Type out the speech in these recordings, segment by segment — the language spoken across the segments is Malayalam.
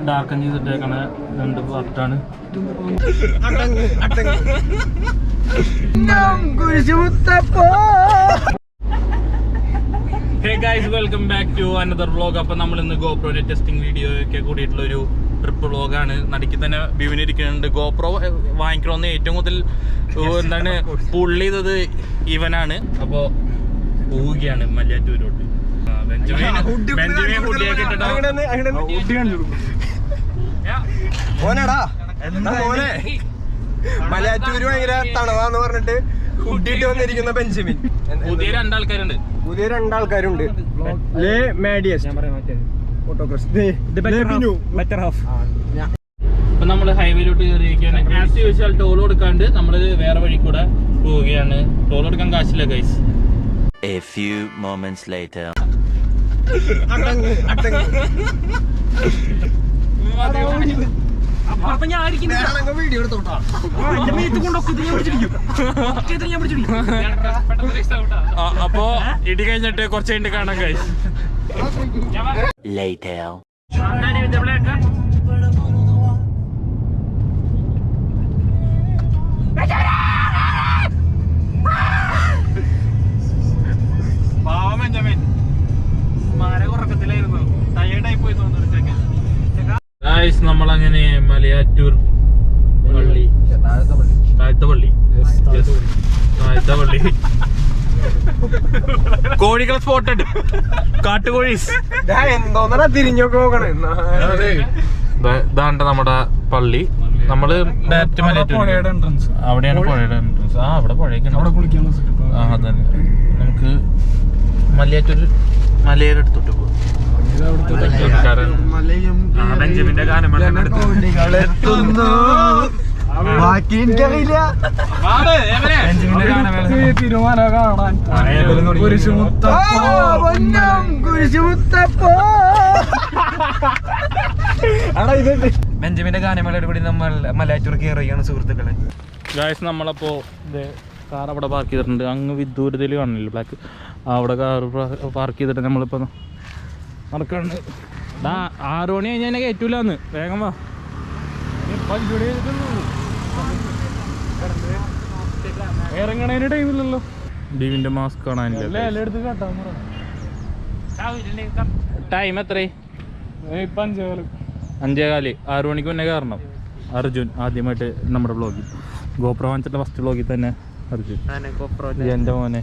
ഡാർക്കൻ ചെയ്തിട്ടേക്കണ 2 പാർട്ടാണ്. Hey guys, welcome back to another vlog. അപ്പം നമ്മൾ ഇന്ന് ഗോപ്രോന്റെ ടെസ്റ്റിംഗ് വീഡിയോ ഒക്കെ കൂടിയിട്ടുള്ള ഒരു ട്രിപ്പ് വ്ളോഗാണ്. നടുക്കി തന്നെ വ്യൂവിനിരിക്കുന്നുണ്ട്. ഗോപ്രോ വാങ്ങിക്കണമെന്ന് ഏറ്റവും കൂടുതൽ എന്താണ് പുള്ളി ചെയ്തത് ഇവനാണ്. അപ്പോൾ പോവുകയാണ് മലയാറ്റൂരോട്ട്. മലയാറ്റൂര് ഭയങ്കര തണവാന്ന് പറഞ്ഞിട്ട് ഹുഡിട്ട് വന്നിരിക്കുന്ന ബെഞ്ചമിൻ. പുതിയ 2 ആൾക്കാരുണ്ട്. അപ്പൊ നമ്മള് ഹൈവേയിലോട്ട് കയറിയിരിക്കുകയാണ്. ആസ് യൂഷ്വൽ ടോൾ കൊടുക്കാണ്ട് നമ്മള് വേറെ വഴി കൂടെ പോവുകയാണ്. ടോൾ കൊടുക്കാൻ കാശില്ല guys. A few moments later. അപ്പോ ഇടി കഴിഞ്ഞിട്ട് കുറച്ച് കഴിഞ്ഞിട്ട് കാണാം ഗൈസ്. Later. നമ്മളങ്ങനെ മലയാറ്റൂർ പള്ളി, താഴത്തെ പള്ളി കോഴികൾ സ്പോട്ടഡ്, കാട്ടുകോഴി. എന്തോന്നാ തിരിഞ്ഞൊക്കെ നോക്കണേ. ഇതാണ്ട് നമ്മുടെ പള്ളി. നമ്മള് ഡയറക്റ്റ് മലയാറ്റൂർ, അവിടെയാണ് പുഴയുടെ എൻട്രൻസ്. അവിടെ പുഴയൊക്കെ അതന്നെ. നമുക്ക് മലയാറ്റൂർ മലയുടെ അടുത്തോട്ട് പോകും. ബെഞ്ചമിന്റെ ഗാനം ബാക്കി എനിക്കറിയില്ല. ബെഞ്ചമിന്റെ ഗാനമേളയോട് കൂടി നമ്മൾ മലയാറ്റൂർ കയറുകയാണ് സുഹൃത്തുക്കളെ. ഗായ്സ്, നമ്മളപ്പോ കാർ അവിടെ പാർക്ക് ചെയ്തിട്ടുണ്ട്. അങ്ങ് വിദൂരതയിൽ കാണില്ല ബ്ലാക്ക്. അവിടെ കാർ പാർക്ക് ചെയ്തിട്ട് നമ്മളിപ്പോ നടക്കാണ്ട്. 6 മണി കഴിഞ്ഞാൽ എന്നെ കയറ്റൂലെന്ന്. വേഗം വാ. ഇറങ്ങണതിന് ടൈമില്ലല്ലോ. ഡീവിന്റെ മാസ്ക് കാണാനില്ല. ടൈം എത്രേ? 5:15. 6 മണിക്ക് മുന്നേ കയറണം. അർജുൻ ആദ്യമായിട്ട് നമ്മുടെ വ്ളോഗിൽ, ഗോപ്രോ വാങ്ങിച്ചിട്ട് ഫസ്റ്റ് വ്ളോഗിൽ തന്നെ അർജുൻ എൻ്റെ മോനെ.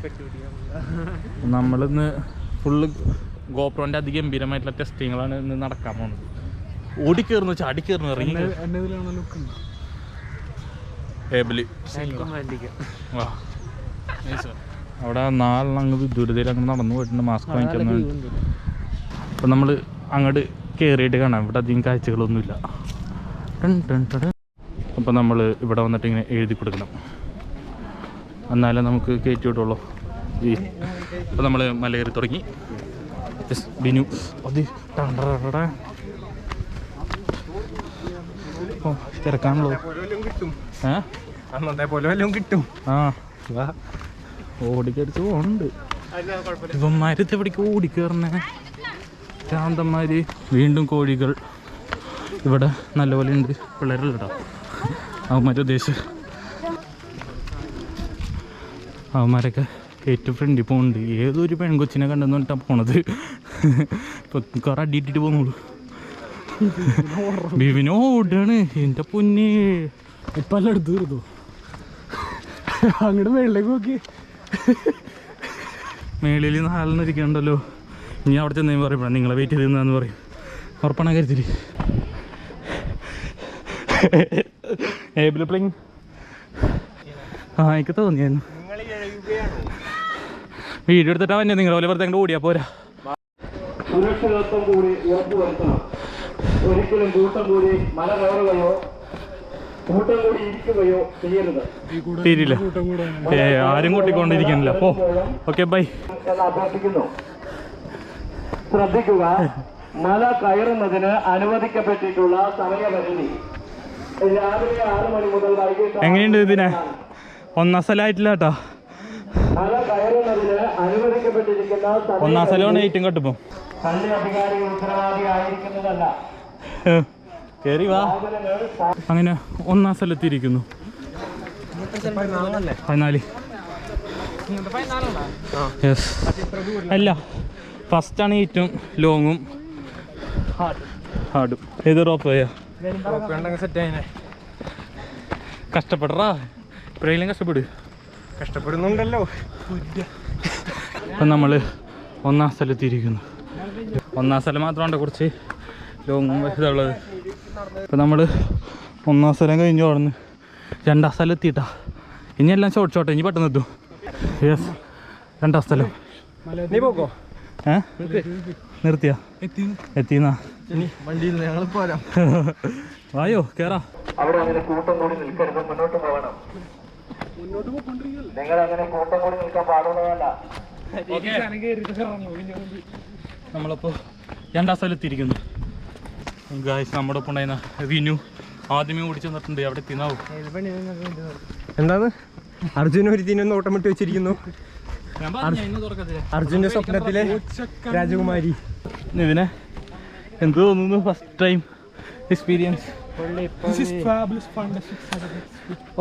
നമ്മളിന്ന് ഫുള്ള് ഗോപ്രോന്റെ അതിഗംഭീരമായിട്ടുള്ള ടെസ്റ്റിങ്ങുകളാണ് ഇന്ന് നടക്കാൻ പോകുന്നത്. ഓടിക്കേറുന്നു, ചാടിക്കേറുന്നു, ഇറങ്ങി. അവിടെ 4 അങ്ങ് വിദൂരതയിൽ അങ്ങനെ നടന്നു പോയിട്ടുണ്ട് മാസ്ക് വാങ്ങിക്കുന്നു. അപ്പം നമ്മൾ അങ്ങോട്ട് കയറിയിട്ട് കാണാം. ഇവിടെ അധികം കാഴ്ചകളൊന്നുമില്ല. അപ്പം നമ്മൾ ഇവിടെ വന്നിട്ട് ഇങ്ങനെ എഴുതി കൊടുക്കണം, എന്നാലേ നമുക്ക് കയറ്റി വിട്ടുള്ളൂ. അപ്പം നമ്മൾ മലകയറി തുടങ്ങി. ബിനു അത് തിരക്കാണല്ലോ. കിട്ടും. ഓടിക്കടിച്ച് പോണുണ്ട് ഇവന്മാരത്തെ എവിടേക്ക് ഓടിക്കേറണേ ശാന്തന്മാര്. വീണ്ടും കോഴികൾ ഇവിടെ നല്ലപോലെ ഉണ്ട്. പിള്ളേരല്ലടാ അവന്മാരെ ഉദ്ദേശിച്ച്. അവന്മാരൊക്കെ ഏറ്റവും ഫ്രണ്ടിൽ പോകുന്നുണ്ട്. ഏതൊരു പെൺകൊച്ചിനെ കണ്ടെന്ന് പറഞ്ഞിട്ടാണ് പോണത്. ഇപ്പൊ കുറെ അടിയിട്ടിട്ട് പോകുന്നുള്ളൂ. ബിബിനോ ഓടാണ്. എൻ്റെ പൊന്നെ, ഇപ്പം എല്ലാം എടുത്ത് തീർന്നു. അങ്ങോട്ട് മേളിലേക്ക് നോക്കി. മേളിൽ 4 ഇരിക്കണ്ടല്ലോ. ഇനി അവിടെ ചെന്ന് പറയപ്പെടാം നിങ്ങളെ വെയിറ്റ് ചെയ്ത് നിന്നാന്ന് പറയും. ഉറപ്പാണ് കരുതില്. പ്ലിങ് എനിക്ക് തോന്നിയായിരുന്നു. വീഡിയോ എടുത്തിട്ടാ വന്നെ. നിങ്ങൾ പോലെ വെറുതെ അങ്ങോട്ട് ഓടിയാ പോരാ. സുരക്ഷിതത്വം കൂടി ഉറപ്പുവരുത്തണം. ഒരിക്കലും കൂട്ടം കൂടി മല കയറുകയോ കൂട്ടം കൂടി ഇരിക്കുകയോ ചെയ്യരുത്. തീരില്ല. ആരും കൂട്ടിക്കൊണ്ടിരിക്കാനില്ല. ഓ ഓക്കെ ബൈ എന്ന് അഭ്യർത്ഥിക്കുന്നു. ശ്രദ്ധിക്കുക, മല കയറുന്നതിന് അനുവദിക്കപ്പെട്ടിട്ടുള്ള സമയപരിധി രാവിലെ 6 മണി മുതൽ വൈകിട്ട്. എങ്ങനെയുണ്ട് ഇതിനെ? 1 സ്ഥലമായിട്ടില്ല കേട്ടോ. മല കയറുന്നതിന് അനുവദിക്കപ്പെട്ടിരിക്കുന്ന 1 സ്ഥലമാണ് ഏറ്റവും കെട്ടിപ്പോ. പള്ളി അധികാരികൾ ഉത്തരവാദിയായിരിക്കുന്നതല്ല. കയറി വാ. അങ്ങനെ ഒന്നാം സ്ഥലത്തിരിക്കുന്നു. 14. യെസ്. അല്ല, ഫസ്റ്റാണ് ഏറ്റവും ലോങ്ങും ഹാർഡും. ഏത് റോപ്പ് പോയാ കഷ്ടപ്പെടറാ. ഇപ്പോഴെങ്കിലും കഷ്ടപ്പെടുന്നുണ്ടല്ലോ. അപ്പം നമ്മൾ ഒന്നാം സ്ഥലത്തിരിക്കുന്നു. ഒന്നാം സ്ഥലം മാത്രമാണ് കുറച്ച് ലോങ്ങും ഇതുള്ളത്. അപ്പം നമ്മൾ ഒന്നാം സ്ഥലം കഴിഞ്ഞ് ഓടുന്നു. രണ്ടാം സ്ഥലം എത്തിയിട്ടാ. ഇനി എല്ലാം ഷോട്ടെ, ഇനി പെട്ടെന്ന് എത്തും. യെസ്, രണ്ടാം സ്ഥലം. നീ പോക്കോ? നിർത്തിയാ? എത്തിന്നാ വണ്ടിയിൽ ഞങ്ങൾ പോരാം. വായോ കേറാ. അവിടെ അങ്ങനെ കൂട്ടം കൂടി നിൽക്കരുത്, മുന്നോട്ട് പോകണം. നിങ്ങൾ അങ്ങനെ കൂട്ടം കൂടി നിൽക്കാൻ പാടുള്ളതല്ല. നമ്മളിപ്പോൾ രണ്ടാം സ്ഥലത്തിരിക്കുന്നു. ഗായ്സ്, നമ്മുടെ ഒപ്പം ഉണ്ടായിരുന്ന വിനു ആദ്യമേ ഓടിച്ചു തന്നിട്ടുണ്ട്. അവിടെ എത്തിന്നാവും. എന്താണ് അർജുന ഒരു തീനൊന്ന് ഓട്ടമിട്ട് വെച്ചിരിക്കുന്നു. അർജുന്റെ സ്വപ്നത്തിലെ രാജകുമാരി. ഇതിനെ എന്ത് തോന്നുന്നു? First time experience.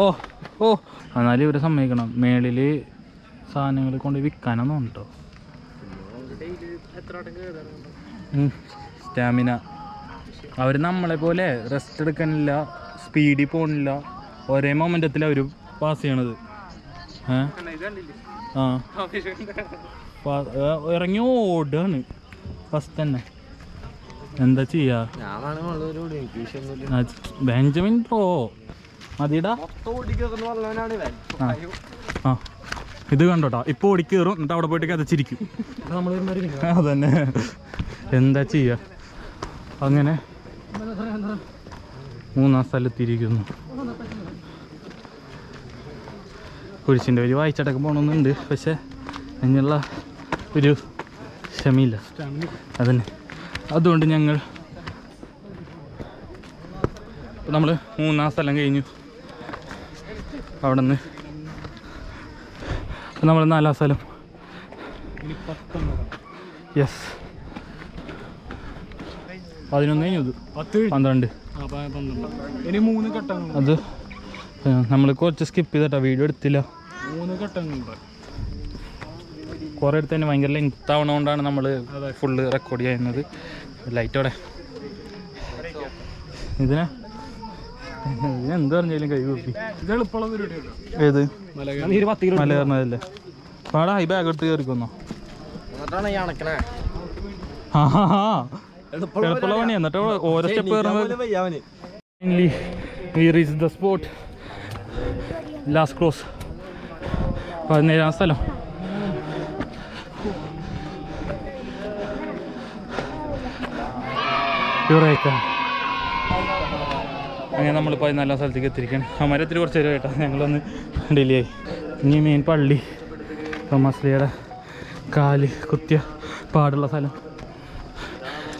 ഓ എന്നാലും ഇവരെ സമ്മതിക്കണം. മേളിൽ സാധനങ്ങൾ കൊണ്ട് വിൽക്കാനൊന്നും ഉണ്ടോ? സ്റ്റാമിന. അവർ നമ്മളെ പോലെ റെസ്റ്റ് എടുക്കാനില്ല, സ്പീഡിൽ പോകണില്ല. ഒരേ മൊമെൻ്റത്തിൽ അവർ പാസ് ചെയ്യണത്. ഇറങ്ങി ഓടാണ് ഫസ്റ്റ് തന്നെ. എന്താ ചെയ്യാ? ബെഞ്ചമിൻ പ്രോ മതിടാ. ഇത് കണ്ടോട്ടാ, ഇപ്പൊ ഓടിക്കേറും, എന്നിട്ട് അവിടെ പോയിട്ട് കഥച്ചിരിക്കും. അതന്നെ, എന്താ ചെയ്യാ? അങ്ങനെ മൂന്നാം സ്ഥലത്തിരിക്കുന്നു. കുരിശിൻ്റെ ഒരു വായിച്ചടക്കം പോകണമെന്നുണ്ട്, പക്ഷെ അതിനുള്ള ഒരു ക്ഷമയില്ല. അതന്നെ, അതുകൊണ്ട് ഞങ്ങൾ നമ്മൾ മൂന്നാം സ്ഥലം കഴിഞ്ഞു. അവിടെ നിന്ന് നമ്മൾ നാലാം സ്ഥലം. യെസ്, 11 കഴിഞ്ഞു. 12 ഇനി 3 ഘട്ടങ്ങൾ. അത് നമ്മൾ കുറച്ച് സ്കിപ്പ് ചെയ്തിട്ടാ, വീഡിയോ എടുത്തില്ല. 3 ഘട്ടങ്ങളുണ്ട്. കുറേ അടുത്ത് തന്നെ ഭയങ്കര ലെങ്ത് ആവണതുകൊണ്ടാണ് നമ്മൾ ഫുള്ള് റെക്കോർഡ് ചെയ്യുന്നത്. ലൈറ്റോടെ ഇതിനെന്ത് പറഞ്ഞാലും കൈ കൂപ്പി. ഏത് മല കയറുന്നതല്ലേ? പാടാ, ഈ ബാഗ് എടുത്ത് കയറിക്കൊന്നോ. എളുപ്പമുള്ള പണി. എന്നിട്ട് ഓരോ സ്റ്റെപ്പ് കയറുന്നത്. We reached the spot. Last cross. 17ാം സ്ഥലം. അങ്ങനെ നമ്മൾ 14ാം സ്ഥലത്തേക്ക് എത്തിയിരിക്കുകയാണ്. അമരത്തിൽ കുറച്ച് നേരം കേട്ടോ, ഞങ്ങളൊന്ന് ഡിലേ ആയി. ഇനി മെയിൻ പള്ളി, തോമസ്ലിയുടെ കാല് കുത്തിയ പാടുള്ള സ്ഥലം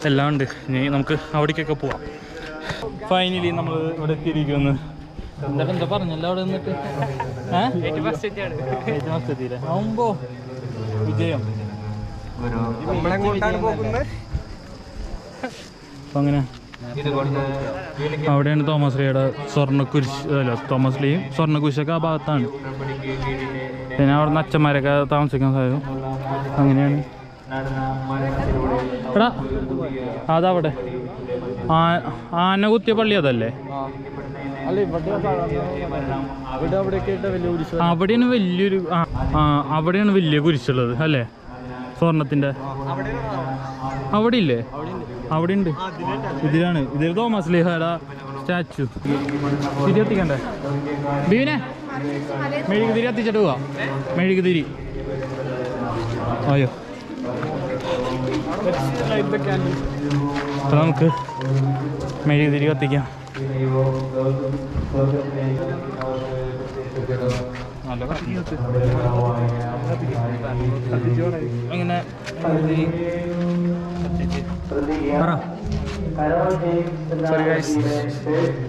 എല്ലാം ഉണ്ട്. ഇനി നമുക്ക് അവിടേക്കൊക്കെ പോവാം. ഫൈനലി നമ്മൾ ഇവിടെ എത്തിയിരിക്കുന്നു. എന്താ പറഞ്ഞല്ലോ അവിടെ നിന്നിട്ട്? ആവുമ്പോ വിജയം. അപ്പം അങ്ങനെ അവിടെയാണ് തോമസ്ലിയുടെ സ്വർണ്ണക്കുരിശ്. അല്ല, തോമസ്ലിയും സ്വർണ്ണക്കുരിശൊക്കെ ആ ഭാഗത്താണ്. പിന്നെ അവിടെ നിന്ന് അച്ഛന്മാരൊക്കെ താമസിക്കാൻ സാധിക്കും. അങ്ങനെയാണ്. എടാ, അതവിടെ ആന കുത്തിയ പള്ളി അതല്ലേ? അവിടെയാണ് വലിയൊരു അവിടെയാണ് വലിയ കുരിശുള്ളത് അല്ലേ? സ്വർണത്തിൻ്റെ അവിടെ ഇല്ലേ? അവിടെ ഉണ്ട്. ഇതിലാണ്, ഇതിൽ തോമസ് ലീഹയുടെ സ്റ്റാച്ചു. തിരി എത്തിക്കണ്ടേ ബീവിനെ? മെഴുകുതിരി എത്തിച്ചിട്ട് പോവാ. മെഴുകുതിരി. അയ്യോ, അപ്പം നമുക്ക് മെഴുകുതിരി കത്തിക്കാം. അങ്ങനെ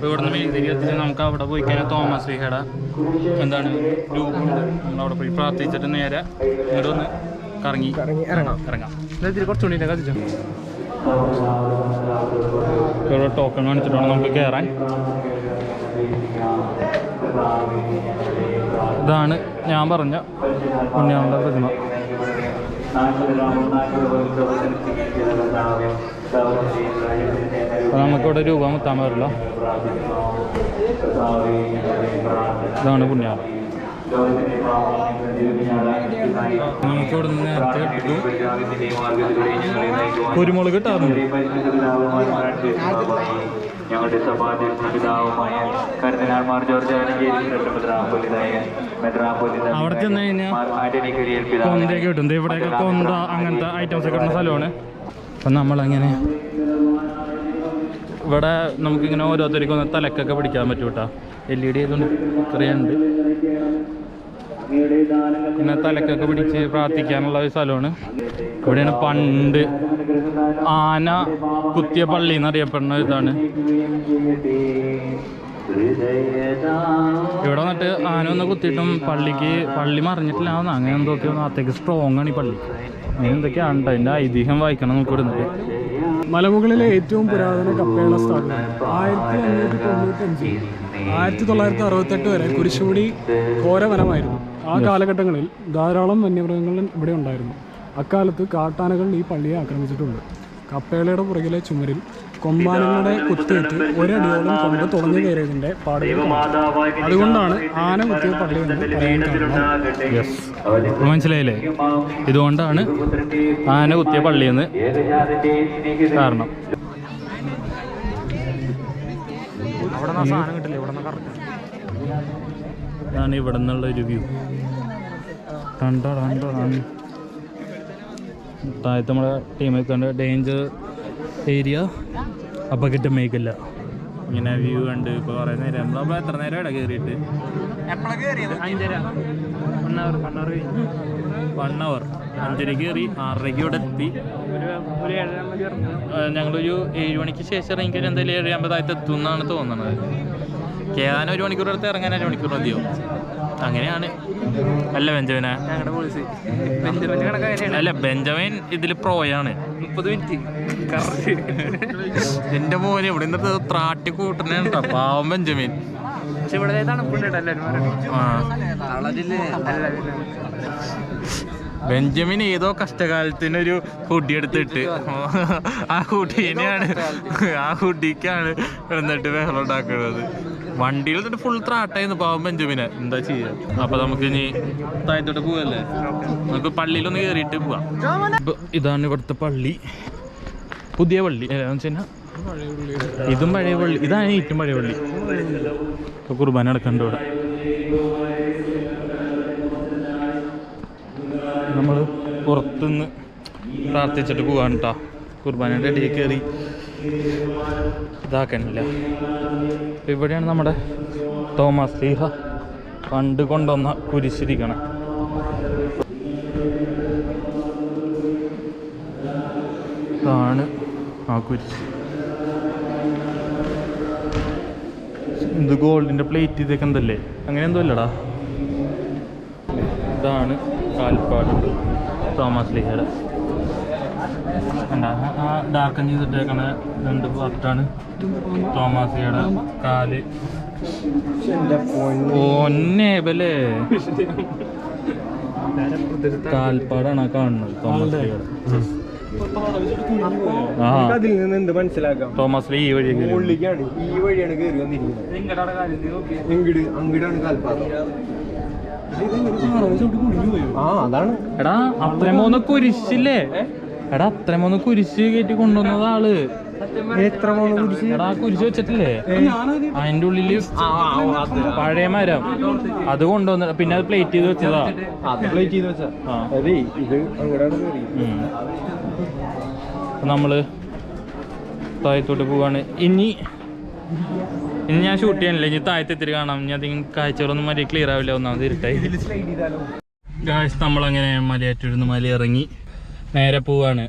ഇവിടുന്ന് മെഴുകുതിരി കത്തിച്ച് നമുക്ക് അവിടെ പോയി കഴിഞ്ഞാൽ തോമസ് ലീഹയുടെ എന്താണ് രൂപമുണ്ട്. നമ്മളവിടെ പോയി പ്രാർത്ഥിച്ചിട്ട് നേരെ ഇങ്ങോട്ട് ഒന്ന് കറങ്ങാം. കുറച്ചുകൂടി കത്തിച്ചോ. ഇവിടെ ടോക്കൺ കാണിച്ചിട്ടാണ് നമുക്ക് കയറാൻ. ഇതാണ് ഞാൻ പറഞ്ഞ പുണ്യാളന്റെ പ്രതിമ. അപ്പോൾ നമുക്കിവിടെ രൂപ മുത്താൻ പാടില്ല. ഇതാണ് പുണ്യാളം. നമുക്കിവിടെ നിന്ന് നേരത്തെ ഇട്ടു കുരുമുളക് കിട്ടാറുണ്ട്. ഞങ്ങളുടെ സഭാധ്യക്ഷ പിതാവുമായ കർദിനാൾ മാർ ജോർജ് അവിടെ ചെന്ന് കഴിഞ്ഞാൽ കൊന്തയൊക്കെ കിട്ടും. ഇവിടെയൊക്കെ കൊന്ത അങ്ങനത്തെ ഐറ്റംസ് ഒക്കെ കിട്ടുന്ന സ്ഥലമാണ്. അപ്പം നമ്മളങ്ങനെ ഇവിടെ നമുക്കിങ്ങനെ ഓരോരുത്തർക്കും ഒന്ന് തലക്കൊക്കെ പിടിക്കാൻ പറ്റും കേട്ടോ. LED ഇതുകൊണ്ട് ഇത്രയുണ്ട്. പിന്നെ തലക്കൊക്കെ പിടിച്ച് പ്രാർത്ഥിക്കാനുള്ള ഒരു സ്ഥലമാണ്. ഇവിടെയാണ് പണ്ട് ആന കുത്തിയ പള്ളി എന്നറിയപ്പെടുന്ന ഇതാണ്. ഇവിടെ വന്നിട്ട് ആന ഒന്ന് കുത്തിയിട്ടും പള്ളി മറിഞ്ഞിട്ടില്ല. അങ്ങനെ എന്തൊക്കെയോ അത്രയ്ക്ക് സ്ട്രോങ് ആണ് ഈ പള്ളി. അങ്ങനെ എന്തൊക്കെയാണ് കേട്ടോ. അതിൻ്റെ ഐതിഹ്യം വായിക്കണം നമുക്ക് ഇവിടുന്ന്. മലമുകളിലെ ഏറ്റവും പുരാതന കപ്പേള സ്ഥാപനം 1595 1968 വരെ കുരിശുമുടി ഘോരവനമായിരുന്നു. ആ കാലഘട്ടങ്ങളിൽ ധാരാളം വന്യമൃഗങ്ങൾ ഇവിടെ ഉണ്ടായിരുന്നു. അക്കാലത്ത് കാട്ടാനകൾ ഈ പള്ളിയെ ആക്രമിച്ചിട്ടുണ്ട്. കപ്പേളയുടെ പുറകിലെ ചുമരിൽ കൊമ്പാനങ്ങളുടെ കുത്തേറ്റ് ഒരടിയോളം കൊമ്പ് തുളഞ്ഞു കയറിയതിൻ്റെ പാടുകൾ. അതുകൊണ്ടാണ് ആന കുത്തിയ പള്ളി എന്ന് പറയാൻ കാരണം. മനസ്സിലായില്ലേ? ഇതുകൊണ്ടാണ് ആന കുത്തിയ പള്ളിയെന്ന് കാരണം. ഇതാണ് ഇവിടെ നിന്നുള്ള ഒരു വ്യൂ. താഴത്ത് നമ്മുടെ ടീമൊക്കെ ഉണ്ട്. ഡേഞ്ചർ ഏരിയ, അപകടം മേഖല. ഇങ്ങനെ വ്യൂ ഉണ്ട്. ഇപ്പോൾ കുറേ നേരം നമ്മളപ്പോൾ എത്ര നേരം ഇവിടെ കയറിയിട്ട് 1 hour 5:00 കയറി 6:00 ഇവിടെ എത്തി. ഞങ്ങളൊരു 7 മണിക്ക് ശേഷം ഇറങ്ങിക്കഴിഞ്ഞാൽ എന്തായാലും 7:50 എത്തും എന്നാണ് തോന്നുന്നത്. കേറാൻ 1 മണിക്കൂർ എടുത്ത് ഇറങ്ങാൻ 1 മണിക്കൂർ മതിയോ? അങ്ങനെയാണ്. അല്ല ബെഞ്ചമിനെ? അല്ല ബെഞ്ചമിൻ ഇതിൽ പ്രോയാണ്. 30 മിനിറ്റ് എൻ്റെ മോന് ഇവിടെ നിന്നിട്ട് ത്രാട്ടി കൂട്ടണേട്ടോ പാവം ബെഞ്ചമിൻ. ബെഞ്ചമിൻ ഏതോ കഷ്ടകാലത്തിനൊരു ഹുഡി എടുത്തിട്ട് ആ ഹുഡിക്കാണ് എന്നിട്ട് ബഹളം ഉണ്ടാക്കുന്നത്. വണ്ടിയിൽ തന്നെ ഫുൾ ത്രാട്ടായിരുന്നു പാവം ബെഞ്ചമിനെ. എന്താ ചെയ്യുക? അപ്പൊ നമുക്ക് ഇനി താഴത്തോട്ട് പോവല്ലേ? നമുക്ക് പള്ളിയിലൊന്ന് കയറിയിട്ട് പോവാം. ഇതാണ് ഇവിടുത്തെ പള്ളി. പുതിയ പള്ളി ഇതും പഴയ പള്ളി. ഇതാണ് ഏറ്റവും പഴയ പള്ളി. ഇപ്പൊ കുർബാന നടക്കണ്ട ഇവിടെ. നമ്മൾ പുറത്തുനിന്ന് പ്രാർത്ഥിച്ചിട്ട് പോവാണ് കേട്ടോ. കുർബാനയുടെ ഇടയിൽ കയറി ഇതാക്കാനില്ല. ഇവിടെയാണ് നമ്മുടെ തോമസ് ലീഹ പണ്ട് കൊണ്ടുവന്ന കുരിശിരിക്കണം. ഇതാണ് ആ കുരിശ്. ഇത് ഗോൾഡിൻ്റെ പ്ലേറ്റ് ഇതൊക്കെ എന്തല്ലേ? അങ്ങനെ എന്തോ അല്ലടാ. ഇതാണ് കാൽപ്പാട് തോമസ് ലീഹയുടെ. ആ ഡാർക്കൻ ചെയ്തിട്ടേക്കണ 2 പാർട്ടാണ് തോമസ് ലീഹയുടെ കാല്. ഒന്നേബല്ലേ കാൽപ്പാടാണ് കാണുന്നത് തോമസ് ലീഹയുടെ. അതിൽ നിന്ന് എന്ത് മനസ്സിലാക്കാം? തോമസ് ലീ ഈ വഴിയാണ് കയറി വന്നിരിക്കുന്നത്. അങ്ങടാണ് കാൽപ്പാട്. അതാണ്. എടാ അത്രയും 3 കുരിശില്ലേ? എടാ അത്രയും 3 കുരിശ് കയറ്റി കൊണ്ടുവന്നത് ആള്. എത്ര കുരിശ്? എടാ കുരിശ് വെച്ചിട്ടില്ലേ അതിന്റെ ഉള്ളില് പഴയ മരം അത് കൊണ്ടുവന്ന പിന്നെ അത് പ്ലേറ്റ് ചെയ്ത് വെച്ചതാ. പ്ലേറ്റ് ചെയ്ത് വെച്ചാ ഇത് അങ്ങടാണ് കയറി. നമ്മള് താഴത്തോട്ട് പോവാണ്. ഇനി ഞാൻ ഷൂട്ട് ചെയ്യാനില്ല. ഇനി താഴത്തെത്തിരി കാണാം. ഇനി അധികം കാഴ്ചകളൊന്നും മതി ക്ലിയർ ആവില്ല. ഒന്നാമത് ഇരുട്ടായി. നമ്മളങ്ങനെ മലയാറ്റൂരിന്ന് മല ഇറങ്ങി നേരെ പോവാണ്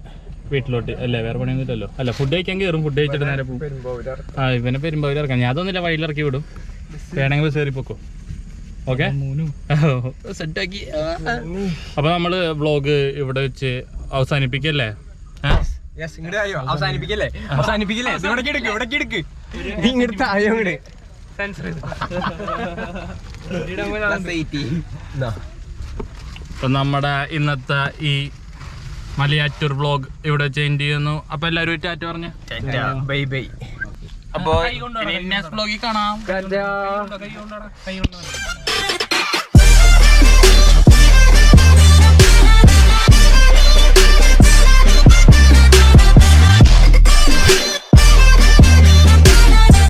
വീട്ടിലോട്ട്. അല്ലേ വേറെ പണിയൊന്നും ഇല്ലല്ലോ. അല്ല ഫുഡ് കഴിക്കാൻ കയറും. ഫുഡ് കഴിച്ചിട്ട് നേരെ പോകും. ഇവനെ പെരുമ്പാവൂർ ഇറക്കാം. ഞാൻ അതൊന്നുമില്ല, വഴിയിൽ ഇറക്കി വിടും. വേണമെങ്കിൽ ബസ് കയറി പൊക്കോ. ഓക്കെ സെറ്റാക്കി. അപ്പൊ നമ്മള് വ്ളോഗ് ഇവിടെ വെച്ച് അവസാനിപ്പിക്കല്ലേ? ഇങ്ങോട്ട് ആയോ അവസാനിപ്പിക്കല്ലേ ഇവിടേക്ക് എടുക്ക് ഇങ്ങോട്ട് തായോ ഇങ്ങോട്ട് അപ്പൊ നമ്മുടെ ഇന്നത്തെ ഈ മലയാറ്റൂർ വ്ലോഗ് ഇവിടെ ചേഞ്ച് ചെയ്യുന്നു. അപ്പൊ എല്ലാവരും ടാറ്റ പറഞ്ഞു ബൈ ബൈ. അപ്പൊ നെക്സ്റ്റ് വ്ലോഗിൽ കാണാം.